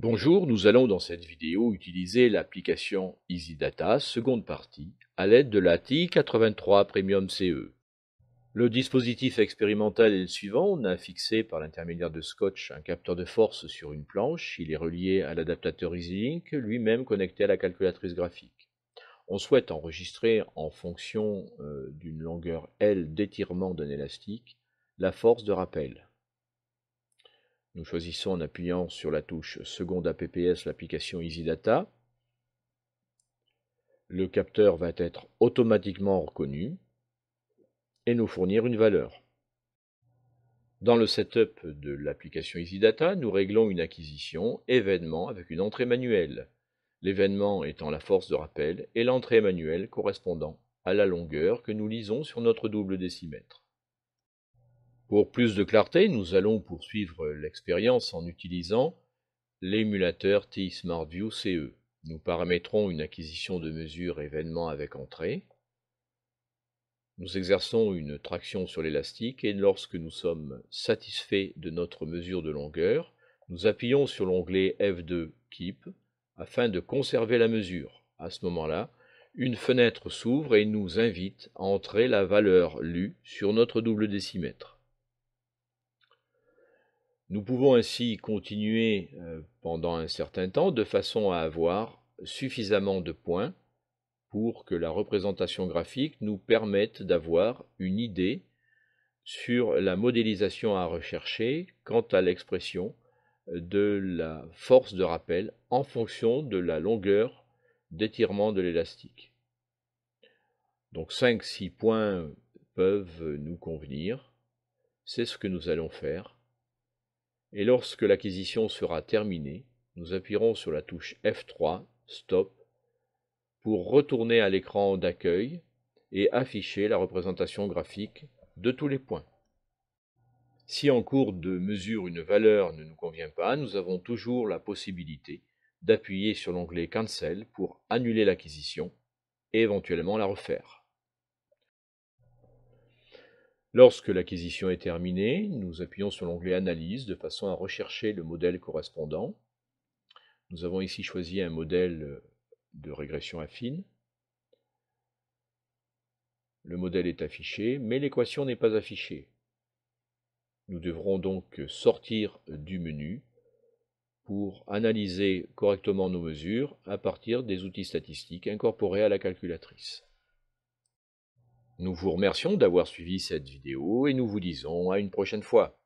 Bonjour, nous allons dans cette vidéo utiliser l'application EasyData, seconde partie, à l'aide de la TI 83 Premium CE. Le dispositif expérimental est le suivant. On a fixé par l'intermédiaire de scotch un capteur de force sur une planche. Il est relié à l'adaptateur EasyLink, lui-même connecté à la calculatrice graphique. On souhaite enregistrer en fonction d'une longueur L d'étirement d'un élastique la force de rappel. Nous choisissons en appuyant sur la touche seconde APPS l'application EasyData. Le capteur va être automatiquement reconnu et nous fournir une valeur. Dans le setup de l'application EasyData, nous réglons une acquisition événement avec une entrée manuelle, l'événement étant la force de rappel et l'entrée manuelle correspondant à la longueur que nous lisons sur notre double décimètre. Pour plus de clarté, nous allons poursuivre l'expérience en utilisant l'émulateur TI SmartView CE. Nous paramétrons une acquisition de mesure événement avec entrée. Nous exerçons une traction sur l'élastique et lorsque nous sommes satisfaits de notre mesure de longueur, nous appuyons sur l'onglet F2 Keep afin de conserver la mesure. À ce moment-là, une fenêtre s'ouvre et nous invite à entrer la valeur lue sur notre double décimètre. Nous pouvons ainsi continuer pendant un certain temps de façon à avoir suffisamment de points pour que la représentation graphique nous permette d'avoir une idée sur la modélisation à rechercher quant à l'expression de la force de rappel en fonction de la longueur d'étirement de l'élastique. Donc 5-6 points peuvent nous convenir, c'est ce que nous allons faire. Et lorsque l'acquisition sera terminée, nous appuierons sur la touche F3, Stop, pour retourner à l'écran d'accueil et afficher la représentation graphique de tous les points. Si en cours de mesure une valeur ne nous convient pas, nous avons toujours la possibilité d'appuyer sur l'onglet Cancel pour annuler l'acquisition et éventuellement la refaire. Lorsque l'acquisition est terminée, nous appuyons sur l'onglet Analyse de façon à rechercher le modèle correspondant. Nous avons ici choisi un modèle de régression affine. Le modèle est affiché, mais l'équation n'est pas affichée. Nous devrons donc sortir du menu pour analyser correctement nos mesures à partir des outils statistiques incorporés à la calculatrice. Nous vous remercions d'avoir suivi cette vidéo et nous vous disons à une prochaine fois.